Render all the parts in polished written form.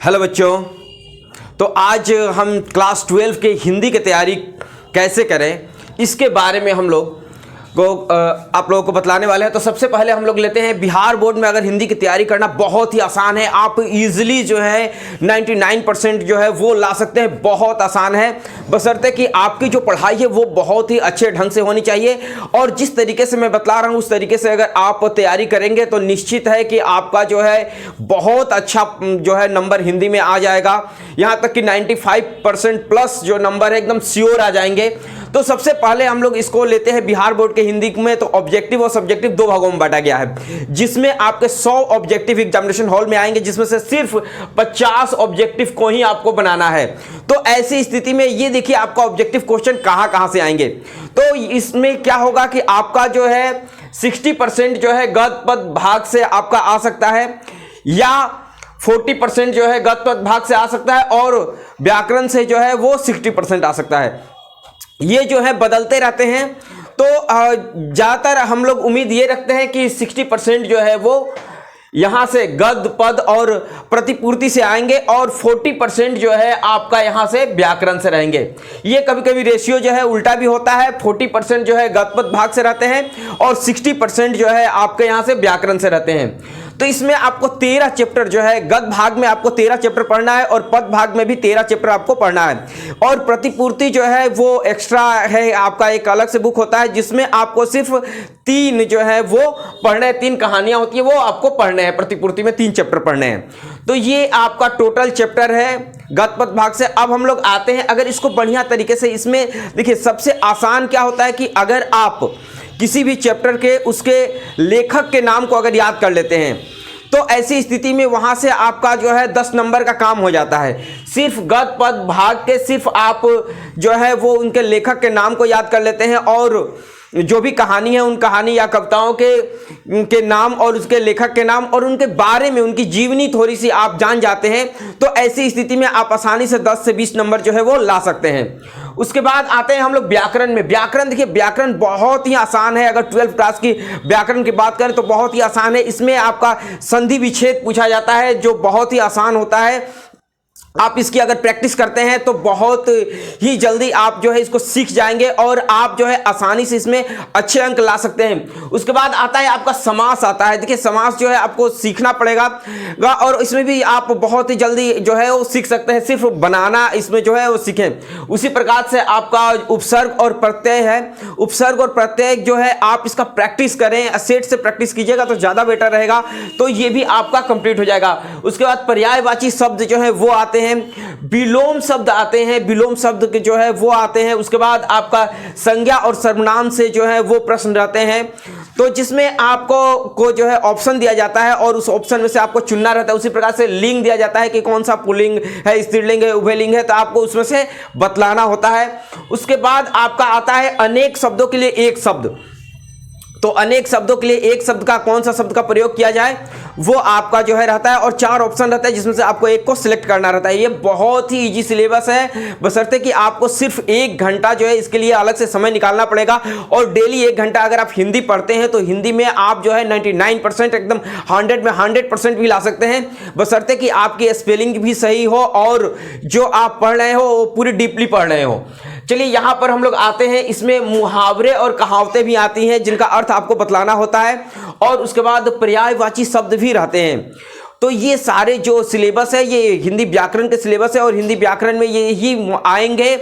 Hello बच्चों। तो आज हम क्लास 12 के हिंदी की तैयारी कैसे करें इसके बारे में हम लोग आप लोगों को बतलाने वाले हैं। तो सबसे पहले हम लोग लेते हैं बिहार बोर्ड में अगर हिंदी की तैयारी करना बहुत ही आसान है। आप इजीली जो है 99% जो है वो ला सकते हैं। बहुत आसान है, बशर्ते कि आपकी जो पढ़ाई है वो बहुत ही अच्छे ढंग से होनी चाहिए। और जिस तरीके से मैं बतला रहा हूँ उस तरीके से अगर आप तैयारी करेंगे तो निश्चित है कि आपका जो है बहुत अच्छा जो है नंबर हिंदी में आ जाएगा। यहाँ तक कि 95% प्लस जो नंबर है एकदम श्योर आ जाएंगे। तो सबसे पहले हम लोग इसको लेते हैं बिहार बोर्ड के हिंदी में। तो ऑब्जेक्टिव और सब्जेक्टिव दो भागों में बांटा गया है, जिसमें आपके 100 ऑब्जेक्टिव एग्जामिनेशन हॉल में आएंगे, जिसमें से सिर्फ 50 ऑब्जेक्टिव को ही आपको बनाना है। तो ऐसी स्थिति में ये देखिए आपका ऑब्जेक्टिव क्वेश्चन कहां कहां से आएंगे। तो इसमें क्या होगा कि आपका जो है 60% जो है गद्य पद भाग से आपका आ सकता है, या 40% जो है गद्य पद भाग से आ सकता है, और व्याकरण से जो है वो 60% आ सकता है। ये जो है बदलते रहते हैं। तो ज़्यादातर हम लोग उम्मीद ये रखते हैं कि 60% जो है वो यहाँ से गद्य पद और प्रतिपूर्ति से आएंगे, और 40% जो है आपका यहाँ से व्याकरण से रहेंगे। ये कभी कभी रेशियो जो है उल्टा भी होता है, 40% जो है गद्य पद भाग से रहते हैं और 60% जो है आपके यहाँ से व्याकरण से रहते हैं। तो इसमें आपको 13 चैप्टर जो है गद्य भाग में आपको 13 चैप्टर पढ़ना है, और पद भाग में भी 13 चैप्टर आपको पढ़ना है। और प्रतिपूर्ति जो है वो एक्स्ट्रा है, आपका एक अलग से बुक होता है जिसमें आपको सिर्फ 3 जो है वो पढ़ने, 3 कहानियां होती है वो आपको पढ़ने हैं। प्रतिपूर्ति में 3 चैप्टर पढ़ने हैं। तो ये आपका टोटल चैप्टर है गद्य पद भाग से। अब हम लोग आते हैं, अगर इसको बढ़िया तरीके से, इसमें देखिए सबसे आसान क्या होता है कि अगर आप किसी भी चैप्टर के उसके लेखक के नाम को अगर याद कर लेते हैं तो ऐसी स्थिति में वहां से आपका जो है 10 नंबर का काम हो जाता है। सिर्फ गद्य पद भाग के सिर्फ आप जो है वो उनके लेखक के नाम को याद कर लेते हैं, और जो भी कहानी है उन कहानी या कविताओं के नाम और उसके लेखक के नाम और उनके बारे में उनकी जीवनी थोड़ी सी आप जान जाते हैं। तो ऐसी स्थिति में आप आसानी से 10 से 20 नंबर जो है वो ला सकते हैं। उसके बाद आते हैं हम लोग व्याकरण में। व्याकरण देखिए, व्याकरण बहुत ही आसान है। अगर 12th क्लास की व्याकरण की बात करें तो बहुत ही आसान है। इसमें आपका संधि विच्छेद पूछा जाता है जो बहुत ही आसान होता है। आप इसकी अगर प्रैक्टिस करते हैं तो बहुत ही जल्दी आप जो है इसको सीख जाएंगे, और आप जो है आसानी से इसमें अच्छे अंक ला सकते हैं। उसके बाद आता है आपका समास आता है। देखिए समास जो है आपको सीखना पड़ेगा, और इसमें भी आप बहुत ही जल्दी जो है वो सीख सकते हैं, सिर्फ बनाना इसमें जो है वो सीखें। उसी प्रकार से आपका उपसर्ग और प्रत्यय है। उपसर्ग और प्रत्यय जो है आप इसका प्रैक्टिस करें, सेट से प्रैक्टिस कीजिएगा तो ज़्यादा बेटर रहेगा। तो ये भी आपका कंप्लीट हो जाएगा। उसके बाद पर्यायवाची शब्द जो है वो आते हैं, विलोम शब्द आते हैं, विलोम शब्द के जो है वो आते हैं। उसके बाद आपका संज्ञा और सर्वनाम से जो है वो प्रश्न रहते हैं, तो जिसमें आपको जो है ऑप्शन दिया जाता है और उस ऑप्शन में से आपको चुनना रहता है। उसी प्रकार से लिंग दिया जाता है कि कौन सा पुल्लिंग है, स्त्रीलिंग है, उभयलिंग है, तो आपको उसमें से बतलाना होता है। उसके बाद आपका आता है अनेक शब्दों के लिए एक शब्द। तो अनेक शब्दों के लिए एक शब्द का कौन सा शब्द का प्रयोग किया जाए वो आपका जो है रहता है, और 4 ऑप्शन रहता है जिसमें से आपको एक को सिलेक्ट करना रहता है। ये बहुत ही इजी सिलेबस है, बशर्ते कि आपको सिर्फ 1 घंटा जो है इसके लिए अलग से समय निकालना पड़ेगा। और डेली 1 घंटा अगर आप हिंदी पढ़ते हैं तो हिंदी में आप जो है 99% एकदम 100 में 100% भी ला सकते हैं, बशर्ते कि आपकी स्पेलिंग भी सही हो और जो आप पढ़ रहे हो वो पूरी डीपली पढ़ रहे हो। चलिए यहाँ पर हम लोग आते हैं, इसमें मुहावरे और कहावतें भी आती हैं जिनका अर्थ आपको बतलाना होता है, और उसके बाद पर्यायवाची शब्द भी रहते हैं। तो ये सारे जो सिलेबस है ये हिंदी व्याकरण के सिलेबस है, और हिंदी व्याकरण में ये ही आएंगे।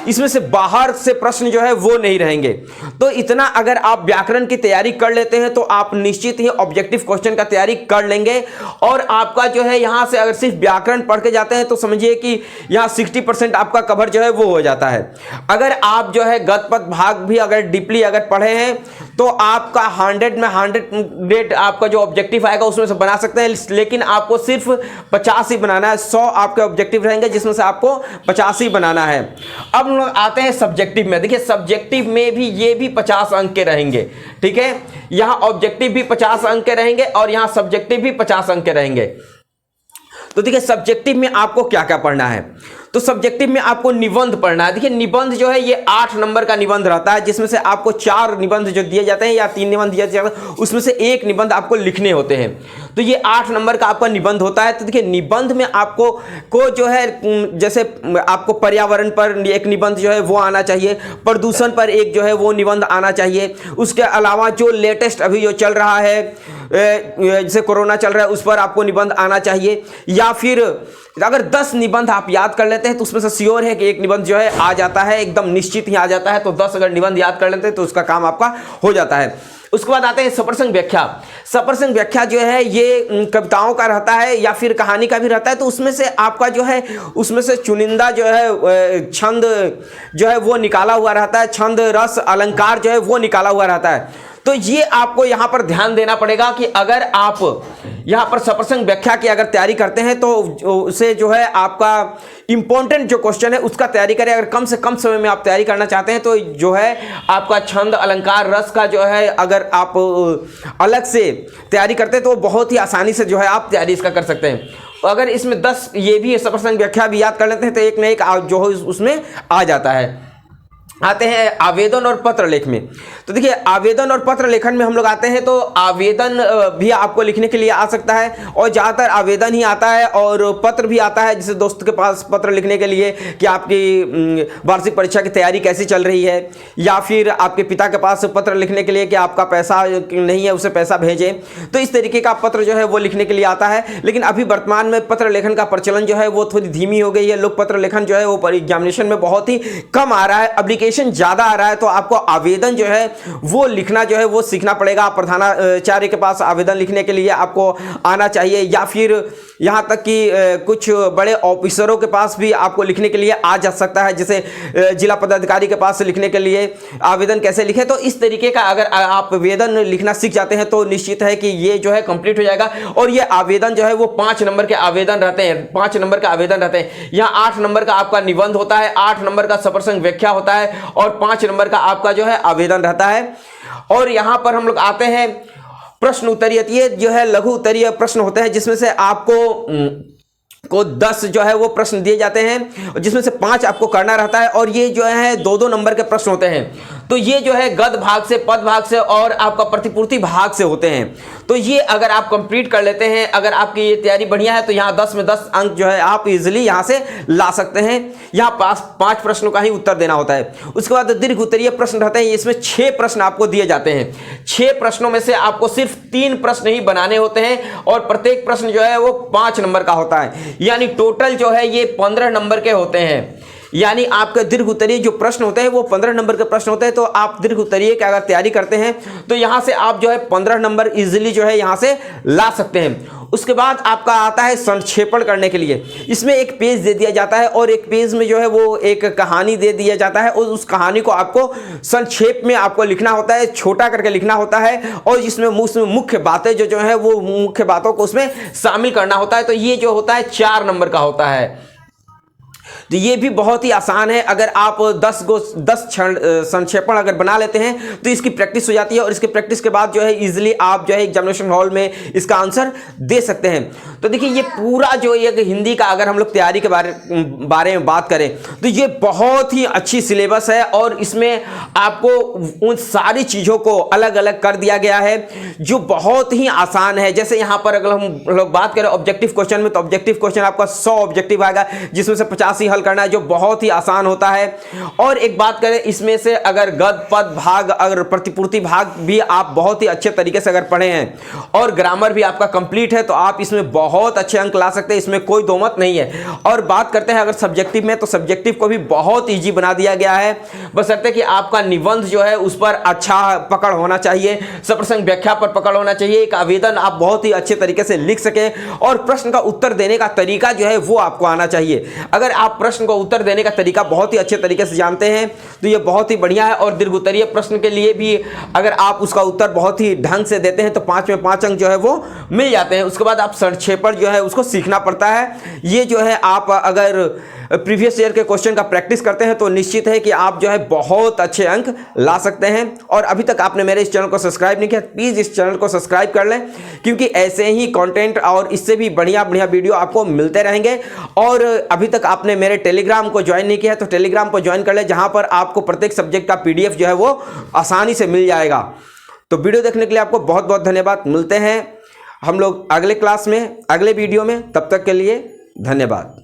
इसमें से बाहर से प्रश्न जो है वो नहीं रहेंगे। तो इतना अगर आप व्याकरण की तैयारी कर लेते हैं तो आप निश्चित ही ऑब्जेक्टिव क्वेश्चन का तैयारी कर लेंगे। और आपका जो है यहाँ से अगर सिर्फ व्याकरण पढ़ के जाते हैं तो समझिए कि यहाँ 60% आपका कवर जो है वो हो जाता है। अगर आप जो है गद्य पद भाग भी अगर डीपली अगर पढ़े हैं तो आपका 100 में 100 आपका जो ऑब्जेक्टिव आएगा उसमें से बना सकते हैं, लेकिन आपको सिर्फ 50 ही बनाना है। 100 आपके ऑब्जेक्टिव रहेंगे जिसमें से आपको 50 ही बनाना है। अब हम लोग आते हैं सब्जेक्टिव में। देखिए सब्जेक्टिव में भी ये भी 50 अंक के रहेंगे, ठीक है। यहां ऑब्जेक्टिव भी 50 अंक के रहेंगे और यहां सब्जेक्टिव भी 50 अंक के रहेंगे। तो देखिए सब्जेक्टिव में आपको क्या क्या पढ़ना है। तो सब्जेक्टिव में आपको निबंध पढ़ना है। देखिए निबंध जो है ये 8 नंबर का निबंध रहता है, जिसमें से आपको 4 निबंध जो दिए जाते हैं या 3 निबंध दिए जाते हैं, उसमें से एक निबंध आपको लिखने होते हैं। तो ये 8 नंबर का आपका निबंध होता है। तो देखिए निबंध में आपको जो है जैसे आपको पर्यावरण पर एक निबंध जो है वो आना चाहिए, प्रदूषण पर एक जो है वो निबंध आना चाहिए। उसके अलावा जो लेटेस्ट अभी जो चल रहा है, जैसे कोरोना चल रहा है, उस पर आपको निबंध आना चाहिए। या फिर अगर 10 निबंध आप याद कर लेते हैं तो उसमें से श्योर है कि एक निबंध जो है आ जाता है, एकदम निश्चित ही आ जाता है। तो 10 अगर निबंध याद कर लेते हैं तो उसका काम आपका हो जाता है। उसके बाद आते हैं सप्रसंग व्याख्या। सप्रसंग व्याख्या जो है ये कविताओं का रहता है या फिर कहानी का भी रहता है। तो उसमें से आपका जो है उसमें से चुनिंदा जो है छंद जो है वो निकाला हुआ रहता है, छंद रस अलंकार जो है वो निकाला हुआ रहता है। तो ये आपको यहाँ पर ध्यान देना पड़ेगा कि अगर आप यहाँ पर सप्रसंग व्याख्या की अगर तैयारी करते हैं तो उसे जो है आपका इंपॉर्टेंट जो क्वेश्चन है उसका तैयारी करें। अगर कम से कम समय में आप तैयारी करना चाहते हैं तो जो है आपका छंद अलंकार रस का जो है अगर आप अलग से तैयारी करते हैं तो बहुत ही आसानी से जो है आप तैयारी इसका कर सकते हैं। अगर इसमें 10 ये भी सप्रसंग व्याख्या भी याद कर लेते हैं तो एक न एक जो है उसमें आ जाता है। आते हैं आवेदन और पत्र लेख में। तो देखिए आवेदन और पत्र लेखन में हम लोग आते हैं तो आवेदन भी आपको लिखने के लिए आ सकता है और ज़्यादातर आवेदन ही आता है और पत्र भी आता है, जैसे दोस्त के पास पत्र लिखने के लिए कि आपकी वार्षिक परीक्षा की तैयारी कैसी चल रही है, या फिर आपके पिता के पास पत्र लिखने के लिए कि आपका पैसा नहीं है उसे पैसा भेजें। तो इस तरीके का पत्र जो है वो लिखने के लिए आता है। लेकिन अभी वर्तमान में पत्र लेखन का प्रचलन जो है वो थोड़ी धीमी हो गई है। लोग पत्र लेखन जो है वो एग्जामिनेशन में बहुत ही कम आ रहा है, एप्लीकेशन ज़्यादा आ रहा है। तो आपको आवेदन जो है वो लिखना जो है वो सीखना पड़ेगा। प्रधानाचार्य के पास आवेदन लिखने के लिए आपको आना चाहिए, या फिर यहाँ तक कि कुछ बड़े ऑफिसरों के पास भी आपको लिखने के लिए आ जा सकता है, जैसे जिला पदाधिकारी के पास लिखने के लिए आवेदन कैसे लिखें। तो इस तरीके का अगर आप आवेदन लिखना सीख जाते हैं तो निश्चित है कि ये जो है कंप्लीट हो जाएगा। और ये आवेदन जो है वो 5 नंबर के आवेदन रहते हैं, 5 नंबर का आवेदन रहते हैं। यहाँ 8 नंबर का आपका निबंध होता है, 8 नंबर का सप्रसंग व्याख्या होता है और 5 नंबर का आपका जो है आवेदन रहता है। और यहाँ पर हम लोग आते हैं प्रश्न उत्तरीय। ये जो है लघु उत्तरीय प्रश्न होते हैं, जिसमें से आपको 10 जो है वो प्रश्न दिए जाते हैं, जिसमें से 5 आपको करना रहता है। और ये जो है 2-2 नंबर के प्रश्न होते हैं। तो ये जो है गद्य भाग से, पद भाग से और आपका प्रतिपूर्ति भाग से होते हैं। तो ये अगर आप कंप्लीट कर लेते हैं, अगर आपकी ये तैयारी बढ़िया है तो यहाँ 10 में 10 अंक जो है आप इजीली यहाँ से ला सकते हैं। यहाँ 5 प्रश्नों का ही उत्तर देना होता है। उसके बाद दीर्घ उत्तरीय प्रश्न रहते हैं, इसमें 6 प्रश्न आपको दिए जाते हैं। 6 प्रश्नों में से आपको सिर्फ 3 प्रश्न ही बनाने होते हैं और प्रत्येक प्रश्न जो है वो 5 नंबर का होता है। यानी टोटल जो है ये 15 नंबर के होते हैं। यानी आपके दीर्घ उत्तरीय जो प्रश्न होते हैं वो 15 नंबर के प्रश्न होते हैं। तो आप दीर्घ उत्तरीय की अगर तैयारी करते हैं तो यहाँ से आप जो है 15 नंबर इजीली जो है यहाँ से ला सकते हैं। उसके बाद आपका आता है संक्षेपण करने के लिए। इसमें एक पेज दे दिया जाता है और एक पेज में जो है वो एक कहानी दे दिया जाता है और उस कहानी को आपको संक्षेप में आपको लिखना होता है, छोटा करके लिखना होता है। और इसमें मुख्य बातें जो है वो मुख्य बातों को उसमें शामिल करना होता है। तो ये जो होता है 4 नंबर का होता है। तो ये भी बहुत ही आसान है। अगर आप 10 क्षण संक्षेपण अगर बना लेते हैं तो इसकी प्रैक्टिस हो जाती है और इसके प्रैक्टिस के बाद जो है इजीली आप जो है एग्जामिनेशन हॉल में इसका आंसर दे सकते हैं। तो देखिए ये पूरा जो ये हिंदी का अगर हम लोग तैयारी के बारे में बात करें तो ये बहुत ही अच्छी सिलेबस है और इसमें आपको उन सारी चीज़ों को अलग अलग कर दिया गया है जो बहुत ही आसान है। जैसे यहाँ पर अगर हम लोग बात करें ऑब्जेक्टिव क्वेश्चन में, तो ऑब्जेक्टिव क्वेश्चन आपका 100 ऑब्जेक्टिव आएगा, जिसमें से 50 ही हल करना है, जो बहुत ही आसान होता है। और एक बात करें इसमें से अगर गद्य पद भाग अगर प्रतिपूर्ति भाग भी आप बहुत ही अच्छे तरीके से अगर पढ़े हैं और ग्रामर भी आपका कंप्लीट है तो आप इसमें बहुत अच्छे अंक ला सकते हैं, इसमें कोई दो मत नहीं है। और बात करते हैं अगर सब्जेक्टिव में, तो सब्जेक्टिव को भी बहुत ईजी बना दिया गया है, बशर्ते कि आपका निबंध जो है उस पर अच्छा पकड़ होना चाहिए, सप्रसंग व्याख्या पर पकड़ होना चाहिए, एक आवेदन आप बहुत ही अच्छे तरीके से लिख सकें और प्रश्न का उत्तर देने का तरीका जो है वो आपको आना चाहिए। अगर आप प्रश्न को उत्तर देने का तरीका बहुत ही अच्छे तरीके से जानते हैं तो ये बहुत ही बढ़िया है। और दीर्घोत्तरीय प्रश्न के लिए भी अगर आप उसका उत्तर बहुत ही ढंग से देते हैं तो 5 में 5 अंक जो है वो मिल जाते हैं। उसके बाद आप संक्षेपण जो है उसको सीखना पड़ता है। ये जो है आप अगर प्रीवियस ईयर के क्वेश्चन का प्रैक्टिस करते हैं तो निश्चित है कि आप जो है बहुत अच्छे अंक ला सकते हैं। और अभी तक आपने मेरे इस चैनल को सब्सक्राइब नहीं किया, प्लीज़ इस चैनल को सब्सक्राइब कर लें, क्योंकि ऐसे ही कंटेंट और इससे भी बढ़िया बढ़िया वीडियो आपको मिलते रहेंगे। और अभी तक आपने मेरे टेलीग्राम को ज्वाइन नहीं किया है तो टेलीग्राम को ज्वाइन कर लें, जहां पर आपको प्रत्येक सब्जेक्ट का PDF जो है वो आसानी से मिल जाएगा। तो वीडियो देखने के लिए आपको बहुत बहुत धन्यवाद। मिलते हैं हम लोग अगले क्लास में, अगले वीडियो में। तब तक के लिए धन्यवाद।